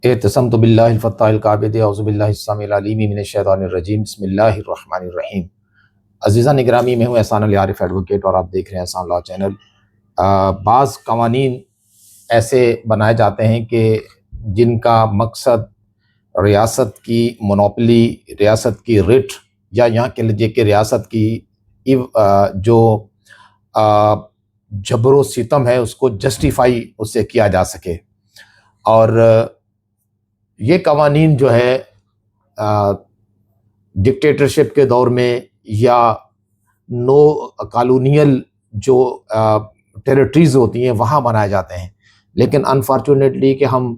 اعتصمت باللہ الفتاح القابض اعوذ باللہ السمیع العلیم من الشیطان الرجیم بسم اللہ الرحمن الرحیم۔ عزیزان اکرامی، میں ہوں احسان علی عارف ایڈوکیٹ اور آپ دیکھ رہے ہیں احسان لا چینل۔ بعض قوانین ایسے بنائے جاتے ہیں کہ جن کا مقصد ریاست کی مونوپلی، ریاست کی رٹ یا یہاں کے لیجیے کہ ریاست کی جو جبر و ستم ہے اس کو جسٹیفائی اس سے کیا جا سکے۔ اور یہ قوانین جو ہے ڈکٹیٹرشپ کے دور میں یا نو کالونیل جو ٹیریٹریز ہوتی ہیں وہاں بنائے جاتے ہیں، لیکن انفارچونیٹلی کہ ہم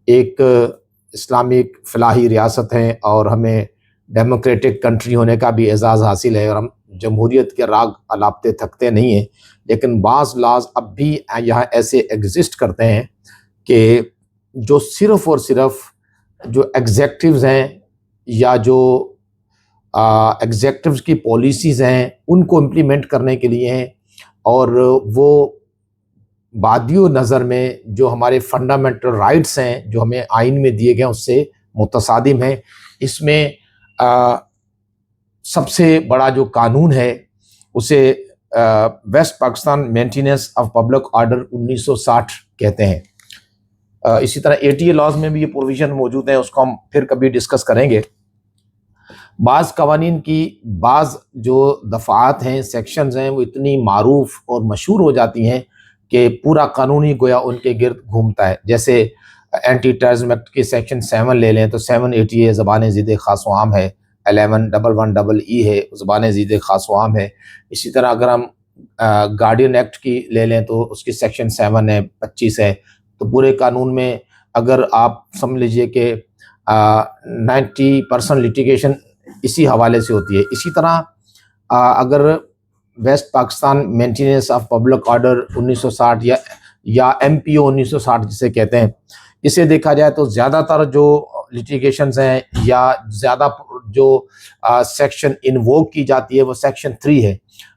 ایک اسلامک فلاحی ریاست ہیں اور ہمیں ڈیموکریٹک کنٹری ہونے کا بھی اعزاز حاصل ہے اور ہم جمہوریت کے راگ الاپتے تھکتے نہیں ہیں، لیکن بعض لاز اب بھی یہاں ایسے ایگزسٹ کرتے ہیں کہ جو صرف اور صرف جو ایگزیکٹوز ہیں یا جو ایگزیکٹوز کی پالیسیز ہیں ان کو امپلیمنٹ کرنے کے لیے ہیں، اور وہ بادی نظر میں جو ہمارے فنڈامنٹل رائٹس ہیں جو ہمیں آئین میں دیے گئے اس سے متصادم ہیں۔ اس میں سب سے بڑا جو قانون ہے اسے west Pakistan maintenance of public order 1960 کہتے ہیں۔ اسی طرح ATA لاز میں بھی یہ پروویژن موجود ہیں، اس کو ہم پھر کبھی ڈسکس کریں گے۔ بعض قوانین کی بعض جو دفعات ہیں، سیکشنز ہیں، وہ اتنی معروف اور مشہور ہو جاتی ہیں کہ پورا قانونی گویا ان کے گرد گھومتا ہے۔ جیسے اینٹی ٹیررزم ایکٹ کے سیکشن 7 لے لیں تو 7 ATA زبان ضد خاص و عام ہے، 1111EE ہے، زبان ضد خاص و عام ہے۔ اسی طرح اگر ہم گارڈین ایکٹ کی لے لیں تو اس کی سیکشن 7 ہے، 25 ہے۔ تو پورے قانون میں اگر آپ سمجھ لیجئے کہ 90% لٹیگیشن اسی حوالے سے ہوتی ہے۔ اسی طرح اگر west Pakistan maintenance of public order 1960 یا MPO 1960 جسے کہتے ہیں، اسے دیکھا جائے تو زیادہ تر جو لٹیگیشنز ہیں یا زیادہ جو سیکشن انووک کی جاتی ہے وہ سیکشن 3 ہے،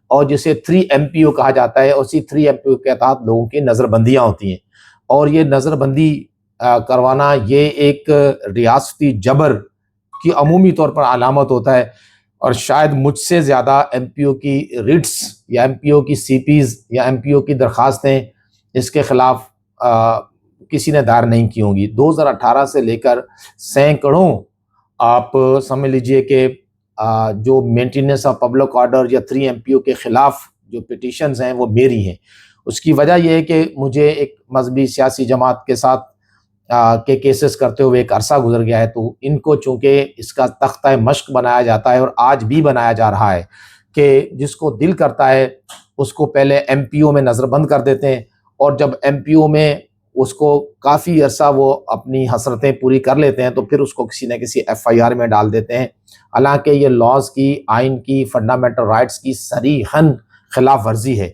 اور جسے 3 MPO کہا جاتا ہے، اسی 3 MPO کے تحت لوگوں کی نظر بندیاں ہوتی ہیں۔ اور یہ نظر بندی کروانا یہ ایک ریاستی جبر کی عمومی طور پر علامت ہوتا ہے، اور شاید مجھ سے زیادہ MPO کی ریٹس یا MPO کی CPs یا MPO کی درخواستیں اس کے خلاف کسی نے دائر نہیں کی ہوں گی۔ 2018 سے لے کر سینکڑوں آپ سمجھ لیجئے کہ جو مینٹیننس آف پبلک آرڈر یا 3 MPO کے خلاف جو پٹیشنز ہیں وہ میری ہیں۔ اس کی وجہ یہ ہے کہ مجھے ایک مذہبی سیاسی جماعت کے ساتھ کے کیسز کرتے ہوئے ایک عرصہ گزر گیا ہے، تو ان کو چونکہ اس کا تختہ مشق بنایا جاتا ہے اور آج بھی بنایا جا رہا ہے کہ جس کو دل کرتا ہے اس کو پہلے MPO میں نظر بند کر دیتے ہیں، اور جب MPO میں اس کو کافی عرصہ وہ اپنی حسرتیں پوری کر لیتے ہیں تو پھر اس کو کسی نہ کسی FIR میں ڈال دیتے ہیں، حالانکہ یہ لاز کی، آئین کی، فنڈامنٹل رائٹس کی صریحاً خلاف ورزی ہے۔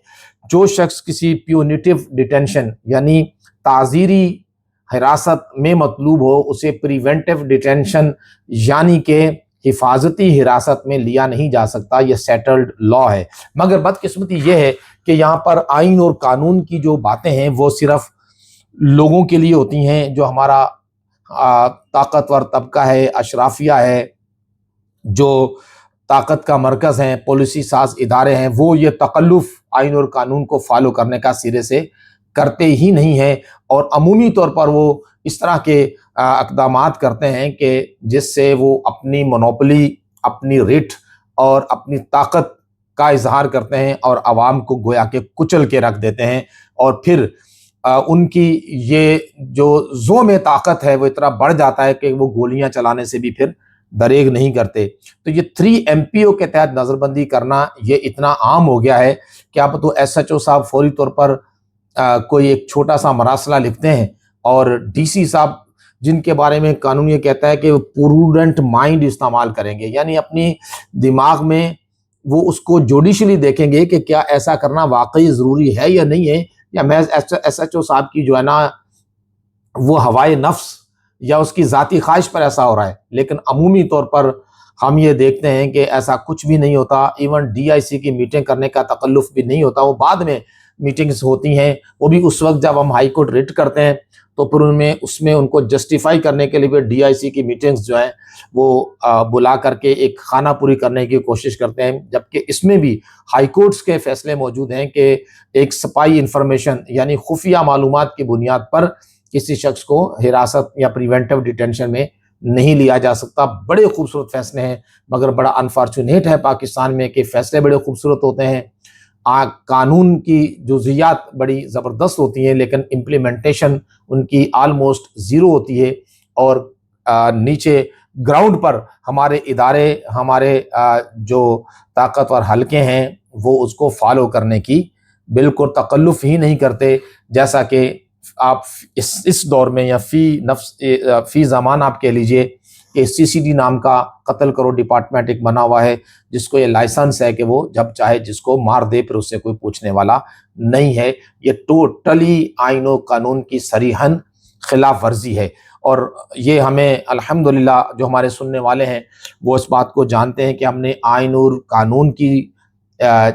جو شخص کسی پیونیٹیو ڈیٹینشن یعنی تعزیری حراست میں مطلوب ہو اسے پریونٹیو ڈیٹینشن یعنی کہ حفاظتی حراست میں لیا نہیں جا سکتا، یہ سیٹلڈ لا ہے۔ مگر بدقسمتی یہ ہے کہ یہاں پر آئین اور قانون کی جو باتیں ہیں وہ صرف لوگوں کے لیے ہوتی ہیں، جو ہمارا طاقتور طبقہ ہے، اشرافیہ ہے، جو طاقت کا مرکز ہیں، پالیسی ساز ادارے ہیں، وہ یہ تکلف آئین اور قانون کو فالو کرنے کا سرے سے کرتے ہی نہیں ہیں، اور عمومی طور پر وہ اس طرح کے اقدامات کرتے ہیں کہ جس سے وہ اپنی مونوپلی، اپنی رٹ اور اپنی طاقت کا اظہار کرتے ہیں اور عوام کو گویا کہ کچل کے رکھ دیتے ہیں، اور پھر ان کی یہ جو زوم طاقت ہے وہ اتنا بڑھ جاتا ہے کہ وہ گولیاں چلانے سے بھی پھر دریغ نہیں کرتے۔ تو یہ 3 MPO کے تحت نظر بندی کرنا یہ اتنا عام ہو گیا ہے کہ اب تو SHO صاحب فوری طور پر کوئی ایک چھوٹا سا مراسلہ لکھتے ہیں، اور DC صاحب جن کے بارے میں قانون یہ کہتا ہے کہ وہ پروڈنٹ مائنڈ استعمال کریں گے، یعنی اپنی دماغ میں وہ اس کو جوڈیشلی دیکھیں گے کہ کیا ایسا کرنا واقعی ضروری ہے یا نہیں ہے، یا محض SHO صاحب کی جو ہے نا وہ ہوائے نفس یا اس کی ذاتی خواہش پر ایسا ہو رہا ہے۔ لیکن عمومی طور پر ہم یہ دیکھتے ہیں کہ ایسا کچھ بھی نہیں ہوتا۔ ایون DIC کی میٹنگ کرنے کا تکلف بھی نہیں ہوتا، وہ بعد میں میٹنگز ہوتی ہیں وہ بھی اس وقت جب ہم ہائی کورٹ ریٹ کرتے ہیں تو پھر اس میں ان کو جسٹیفائی کرنے کے لیے ڈی آئی سی کی میٹنگز جو ہیں وہ بلا کر کے ایک خانہ پوری کرنے کی کوشش کرتے ہیں، جبکہ اس میں بھی ہائی کورٹس کے فیصلے موجود ہیں کہ ایک سپائی انفارمیشن یعنی خفیہ معلومات کی بنیاد پر کسی شخص کو حراست یا پریونٹیو ڈیٹینشن میں نہیں لیا جا سکتا۔ بڑے خوبصورت فیصلے ہیں، مگر بڑا انفارچونیٹ ہے پاکستان میں کہ فیصلے بڑے خوبصورت ہوتے ہیں، قانون کی جزئیات بڑی زبردست ہوتی ہیں، لیکن امپلیمنٹیشن ان کی آلموسٹ زیرو ہوتی ہے، اور نیچے گراؤنڈ پر ہمارے ادارے، ہمارے جو طاقتور حلقے ہیں وہ اس کو فالو کرنے کی بالکل تکلف ہی نہیں کرتے۔ جیسا کہ آپ اس دور میں یا فی زمان آپ کہہ لیجئے کہ سی سی ڈی نام کا قتل کرو ڈپارٹمنٹ ایک بنا ہوا ہے، جس کو یہ لائسنس ہے کہ وہ جب چاہے جس کو مار دے، پھر اس سے کوئی پوچھنے والا نہیں ہے۔ یہ ٹوٹلی آئین و قانون کی صریحاً خلاف ورزی ہے، اور یہ ہمیں الحمدللہ جو ہمارے سننے والے ہیں وہ اس بات کو جانتے ہیں کہ ہم نے آئین اور قانون کی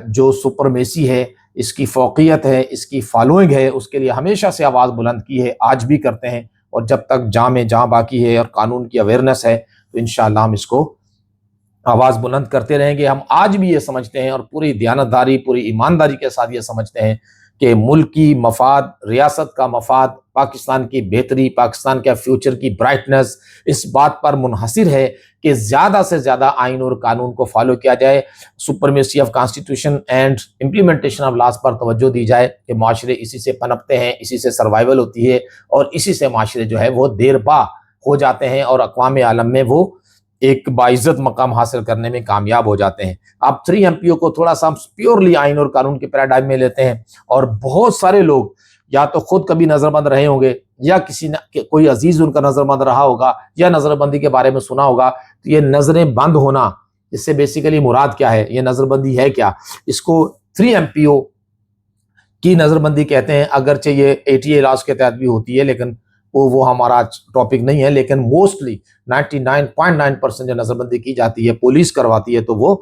جو سپرمیسی ہے، اس کی فوقیت ہے، اس کی فالوئنگ ہے، اس کے لیے ہمیشہ سے آواز بلند کی ہے، آج بھی کرتے ہیں، اور جب تک جاں میں جاں باقی ہے اور قانون کی اویئرنیس ہے تو انشاءاللہ ہم اس کو آواز بلند کرتے رہیں گے۔ ہم آج بھی یہ سمجھتے ہیں اور پوری دیانتداری، پوری ایمانداری کے ساتھ یہ سمجھتے ہیں کہ ملک کی مفاد، ریاست کا مفاد، پاکستان کی بہتری، پاکستان کے فیوچر کی برائٹنس اس بات پر منحصر ہے کہ زیادہ سے زیادہ آئین اور قانون کو فالو کیا جائے، supremacy of constitution and implementation of laws پر توجہ دی جائے کہ معاشرے اسی سے پنپتے ہیں، اسی سے سروائیول ہوتی ہے، اور اسی سے معاشرے جو ہے وہ دیر پا ہو جاتے ہیں اور اقوام عالم میں وہ ایک باعزت مقام حاصل کرنے میں کامیاب ہو جاتے ہیں۔ آپ 3 MPO کو تھوڑا سا پیورلی آئین اور قانون کے پیراڈائم میں لیتے ہیں، اور بہت سارے لوگ یا تو خود کبھی نظر بند رہے ہوں گے یا کسی نے کوئی عزیز ان کا نظر بند رہا ہوگا یا نظر بندی کے بارے میں سنا ہوگا، تو یہ نظریں بند ہونا، اس سے بیسیکلی مراد کیا ہے، یہ نظر بندی ہے کیا؟ اس کو 3 MPO کی نظر بندی کہتے ہیں، اگرچہ یہ ATA لاز کے تحت بھی ہوتی ہے، لیکن وہ ہمارا ٹاپک نہیں ہے، لیکن موسٹلی 99.9% جو نظر بندی کی جاتی ہے پولیس کرواتی ہے تو وہ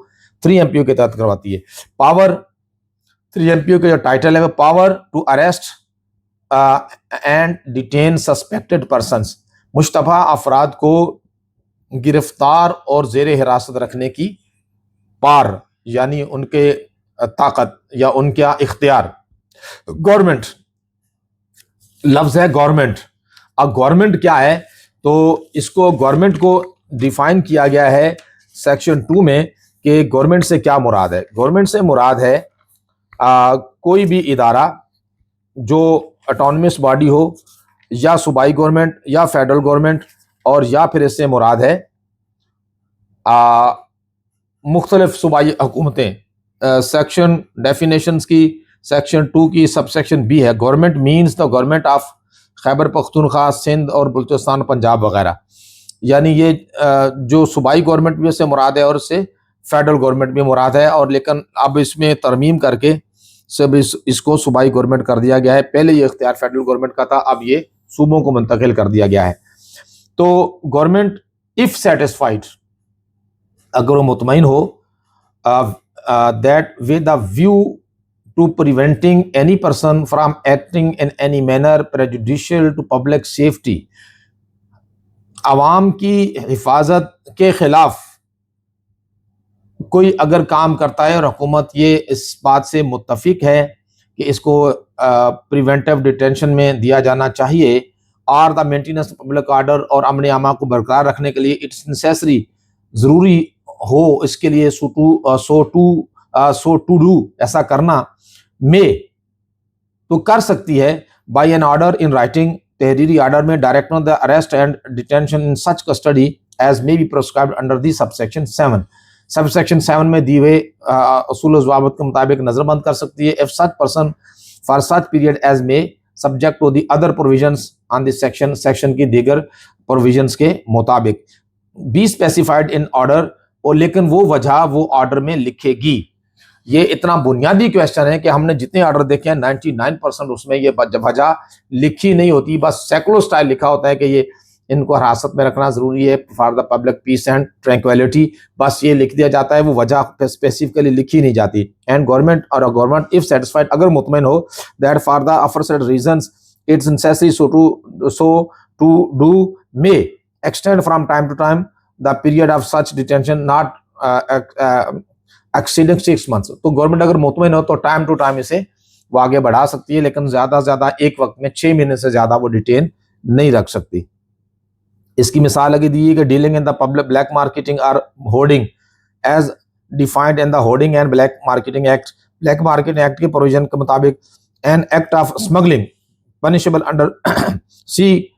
3 MPO کے تحت کرواتی ہے۔ پاور 3 MPO کا جو ٹائٹل ہے، power to arrest and detain suspected persons, مشتبہ افراد کو گرفتار اور زیر حراست رکھنے کی پار، یعنی ان کے طاقت یا ان کا اختیار۔ گورنمنٹ لفظ ہے گورنمنٹ، اب گورنمنٹ کیا ہے؟ تو اس کو گورنمنٹ کو ڈیفائن کیا گیا ہے سیکشن 2 میں کہ گورنمنٹ سے کیا مراد ہے۔ گورنمنٹ سے مراد ہے کوئی بھی ادارہ جو اٹانومس باڈی ہو، یا صوبائی گورنمنٹ یا فیڈرل گورنمنٹ، اور یا پھر اس سے مراد ہے مختلف صوبائی حکومتیں۔ سیکشن ڈیفینیشنز کی سیکشن 2 کی سب سیکشن B ہے، government means the government of Khyber Pakhtunkhwa, Sindh اور بلوچستان، پنجاب وغیرہ، یعنی یہ جو صوبائی گورنمنٹ بھی اس سے مراد ہے اور اس سے فیڈرل گورنمنٹ بھی مراد ہے، اور لیکن اب اس میں ترمیم کر کے سب اس کو صوبائی گورنمنٹ کر دیا گیا ہے۔ پہلے یہ اختیار فیڈرل گورنمنٹ کا تھا، اب یہ صوبوں کو منتقل کر دیا گیا ہے۔ تو گورنمنٹ if satisfied، اگر وہ مطمئن ہو that with a view to preventing any person from acting in any manner prejudicial to public safety، عوام کی حفاظت کے خلاف کوئی اگر کام کرتا ہے اور حکومت یہ اس بات سے متفق ہے کہ اس کو پریونٹیو ڈیٹینشن میں دیا جانا چاہیے، اور دا مینٹیننس پبلک آرڈر اور امن اماں کو برقرار رکھنے کے لیے اٹس نیسیسری، ضروری ہو اس کے لیے سو ٹو ڈو ایسا کرنا میں، تو کر سکتی ہے by an order in writing, تحریری آرڈر میں، direct the arrest and detention in such custody as may be prescribed under the subsection 7۔ Subsection 7 میں دیے ہوئے اصول و ضوابط کے مطابق نظر بند کر سکتی ہے if such person for such period as may subject to the other provisions on this section کی دیگر provisions کے مطابق be specified in order، اور لیکن وہ وجہ وہ آرڈر میں لکھے گی۔ یہ اتنا بنیادی کویسچن ہے کہ ہم نے جتنے آرڈر دیکھے ہیں 99% اس میں یہ وجہ لکھی نہیں ہوتی، بس سیکولر سٹائل لکھا ہوتا ہے کہ یہ ان کو حراست میں رکھنا ضروری ہے for the public peace and tranquillity. بس یہ لکھ دیا جاتا ہے, وہ وجہ اسپیسیفکلی لکھی نہیں جاتی. اینڈ گورنمنٹ اف سیٹسفائڈ, اگر مطمئن ہو that for the aforesaid reasons it's necessary so to do may extend from time to time the period of such detention not exceeding 6 months. تو گورنمنٹ اگر مطمئن ہو تو ٹائم ٹو ٹائم اسے وہ آگے بڑھا سکتی ہے, لیکن زیادہ سے زیادہ ایک وقت میں 6 مہینے سے زیادہ وہ ڈیٹین نہیں رکھ سکتی. اس کی مثال اگے دی ہے کہ dealing in the public black marketing اور hoarding as defined in the hoarding and black marketing act. Black marketing act کے پروویژن کے مطابق an act of smuggling punishable under see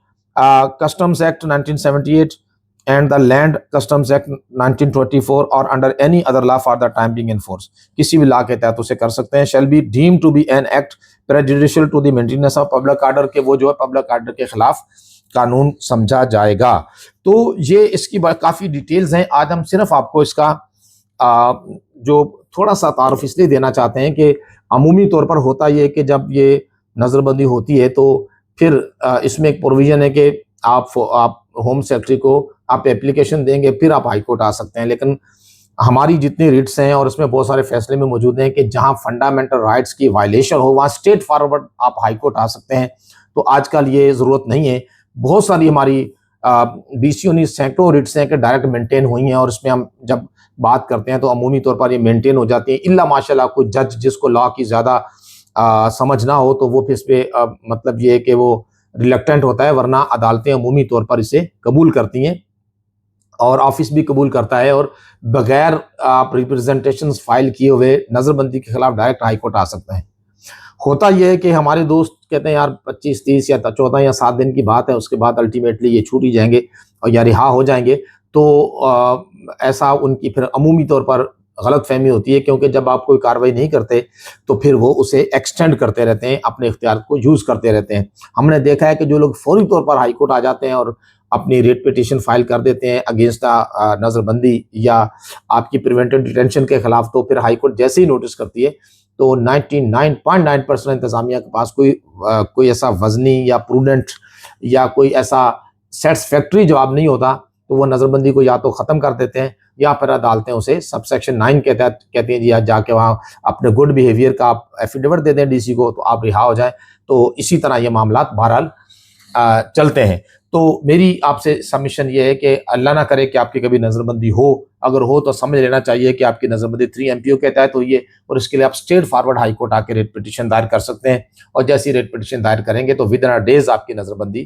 Customs Act 1978 and the Land Customs Act 1924 or under any other law for the time being in force. کسی بھی لا کے تحت اسے کر سکتے ہیں. shall be deemed to be an act prejudicial to the maintenance of public order, کہ وہ جو ہے پبلک آرڈر کے خلاف قانون سمجھا جائے گا. تو یہ اس کی کافی ڈیٹیلز ہیں. آج ہم صرف آپ کو اس کا جو تھوڑا سا تعارف اس لیے دینا چاہتے ہیں کہ عمومی طور پر ہوتا یہ کہ جب یہ نظر بندی ہوتی ہے تو پھر اس میں ایک پروویژن ہے کہ آپ ہوم سیکرٹری کو آپ اپلیکیشن دیں گے, پھر آپ ہائی کورٹ آ سکتے ہیں. لیکن ہماری جتنی ریٹس ہیں اور اس میں بہت سارے فیصلے میں موجود ہیں کہ جہاں فنڈامنٹل رائٹس کی وائلیشن ہو وہاں اسٹریٹ فارورڈ آپ ہائی کورٹ آ سکتے ہیں. تو آج کل یہ ضرورت نہیں ہے. بہت ساری ہماری 20 سینکڑوں ریٹس ہیں کہ ڈائریکٹ مینٹین ہوئی ہیں, اور اس میں ہم جب بات کرتے ہیں تو عمومی طور پر یہ مینٹین ہو جاتی ہیں, الا ماشاء اللہ کوئی جج جس کو لا کی زیادہ سمجھ نہ ہو تو وہ پھر اس پہ مطلب یہ ہے کہ وہ ریلیکٹنٹ ہوتا ہے, ورنہ عدالتیں عمومی طور پر اسے قبول کرتی ہیں اور آفس بھی قبول کرتا ہے, اور بغیر آپ ریپرزنٹیشنز فائل کیے ہوئے نظر بندی کے خلاف ڈائریکٹ ہائی کورٹ آ سکتے ہیں. ہوتا یہ ہے کہ ہمارے دوست کہتے ہیں یار 25 30 یا 14 یا 7 دن کی بات ہے, اس کے بعد الٹیمیٹلی یہ چھوٹ ہی جائیں گے اور یا رہا ہو جائیں گے. تو ایسا ان کی پھر عمومی طور پر غلط فہمی ہوتی ہے, کیونکہ جب آپ کوئی کارروائی نہیں کرتے تو پھر وہ اسے ایکسٹینڈ کرتے رہتے ہیں, اپنے اختیار کو یوز کرتے رہتے ہیں. ہم نے دیکھا ہے کہ جو لوگ فوری طور پر ہائی کورٹ آ جاتے ہیں اور اپنی ریٹ پٹیشن فائل کر دیتے ہیں اگینسٹ نظر بندی یا آپ کی پریونٹیو ڈیٹینشن کے خلاف, تو پھر ہائی کورٹ جیسے ہی نوٹس کرتی ہے تو 99.9% انتظامیہ کے پاس کوئی ایسا وزنی یا پروڈنٹ یا کوئی ایسا سیٹسفیکٹری جواب نہیں ہوتا, تو وہ نظر بندی کو یا تو ختم کر دیتے ہیں یا پھر عدالتیں اسے سب سیکشن 9 کے تحت کہتے ہیں جی جا کے وہاں اپنے گڈ بیہیویئر کا آپ ایفیڈیوٹ دے دیں ڈی سی کو تو آپ رہا ہو جائیں. تو اسی طرح یہ معاملات بہرحال چلتے ہیں. تو میری آپ سے سبمیشن یہ ہے کہ اللہ نہ کرے کہ آپ کی کبھی نظر بندی ہو, اگر ہو تو سمجھ لینا چاہیے کہ آپ کی نظر بندی 3 MPO کے تحت ہوئی ہے, اور اس کے لیے آپ اسٹریٹ فارورڈ ہائی کورٹ آ کے ریٹ پٹیشن دائر کر سکتے ہیں, اور جیسی ریٹ پٹیشن دائر کریں گے تو ودن ڈیز آپ کی نظر بندی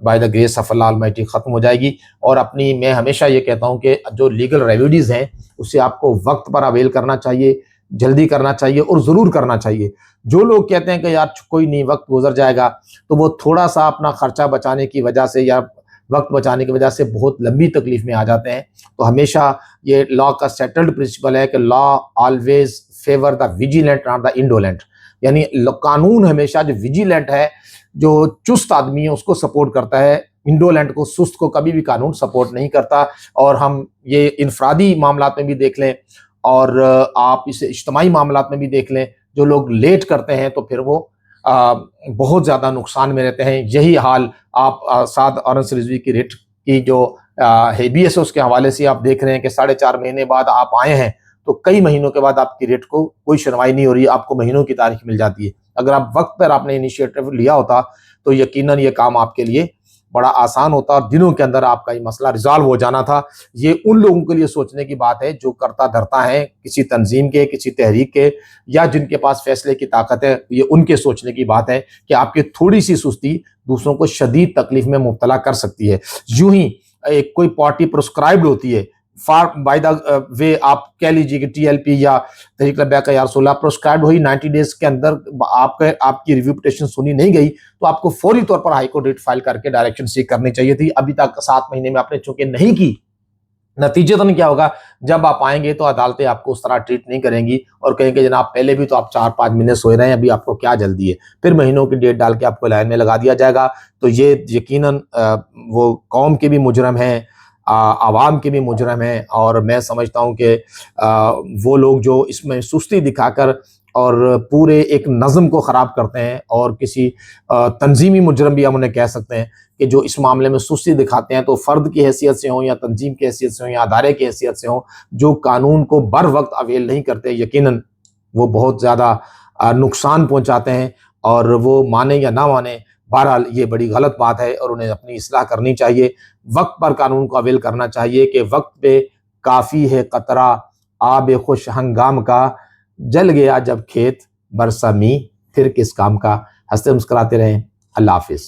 by the grace of Allah Almighty ختم ہو جائے گی. اور میں ہمیشہ یہ کہتا ہوں کہ جو لیگل ریمیڈیز ہیں اسے آپ کو وقت پر اویل کرنا چاہیے, جلدی کرنا چاہیے اور ضرور کرنا چاہیے. جو لوگ کہتے ہیں کہ یار کوئی نہیں وقت گزر جائے گا, تو وہ تھوڑا سا اپنا خرچہ بچانے کی وجہ سے یا وقت بچانے کی وجہ سے بہت لمبی تکلیف میں آ جاتے ہیں. تو ہمیشہ یہ لا کا سیٹلڈ پرنسپل ہے کہ law always favour the vigilant not the indolent, یعنی قانون ہمیشہ جو ویجیلنٹ ہے, جو چست آدمی ہے اس کو سپورٹ کرتا ہے, انڈولنٹ کو, سست کو کبھی بھی قانون سپورٹ نہیں کرتا. اور ہم یہ انفرادی معاملات میں بھی دیکھ لیں اور آپ اسے اجتماعی معاملات میں بھی دیکھ لیں, جو لوگ لیٹ کرتے ہیں تو پھر وہ بہت زیادہ نقصان میں رہتے ہیں. یہی حال آپ سعد اورنس رضوی کی ریٹ کی جو ہیبیس ہے اس کے حوالے سے آپ دیکھ رہے ہیں کہ 4.5 مہینے بعد آپ آئے ہیں تو کئی مہینوں کے بعد آپ کی ریٹ کو کوئی سنوائی نہیں ہو رہی ہے, آپ کو مہینوں کی تاریخ مل جاتی ہے. اگر آپ وقت پر آپ نے انیشیٹو لیا ہوتا تو یقیناً یہ کام آپ کے لیے بڑا آسان ہوتا اور دنوں کے اندر آپ کا یہ مسئلہ ریزالو ہو جانا تھا. یہ ان لوگوں کے لیے سوچنے کی بات ہے جو کرتا دھرتا ہے کسی تنظیم کے, کسی تحریک کے, یا جن کے پاس فیصلے کی طاقت ہے. یہ ان کے سوچنے کی بات ہے کہ آپ کی تھوڑی سی سستی دوسروں کو شدید تکلیف میں مبتلا کر سکتی ہے. یوں ہی کوئی پارٹی پرسکرائبڈ ہوتی ہے فار بائی دا وے, آپ کہہ لیجیے کہ TLP یا تحریک لبیک یا رسول اللہ پرسکرائبڈ ہوئی, 90 ڈیز کے اندر آپ کی ریویو پٹیشن سنی نہیں گئی تو آپ کو فوری طور پر ہائی کورٹ ریٹ فائل کر کے ڈائریکشن سیک کرنی چاہیے تھی. ابھی تک 7 مہینے میں آپ نے چونکہ نہیں کی, نتیجتاً کیا ہوگا, جب آپ آئیں گے تو عدالتیں آپ کو اس طرح ٹریٹ نہیں کریں گی اور کہیں گے جناب پہلے بھی تو آپ 4-5 مہینے سوئے رہے ہیں, ابھی آپ کو کیا جلدی ہے. پھر مہینوں کی ڈیٹ ڈال کے آپ کو لائن میں لگا دیا جائے گا. تو یہ یقیناً وہ قوم کے بھی مجرم ہیں, عوام کے بھی مجرم ہیں, اور میں سمجھتا ہوں کہ وہ لوگ جو اس میں سستی دکھا کر اور پورے ایک نظم کو خراب کرتے ہیں، اور کسی تنظیمی مجرم بھی ہم انہیں کہہ سکتے ہیں کہ جو اس معاملے میں سستی دکھاتے ہیں، تو فرد کی حیثیت سے ہوں یا تنظیم کی حیثیت سے ہوں یا ادارے کی حیثیت سے ہوں، جو قانون کو بر وقت اویل نہیں کرتے، یقیناً وہ بہت زیادہ نقصان پہنچاتے ہیں، اور وہ مانیں یا نہ مانیں، بہرحال یہ بڑی غلط بات ہے، اور انہیں اپنی اصلاح کرنی چاہیے، وقت پر قانون کو اویل کرنا چاہیے کہ وقت پہ کافی ہے قطرہ آب خوش ہنگام کا، جل گیا جب کھیت برسا می پھر کس کام کا۔ ہنستے مسکراتے رہیں، اللہ حافظ۔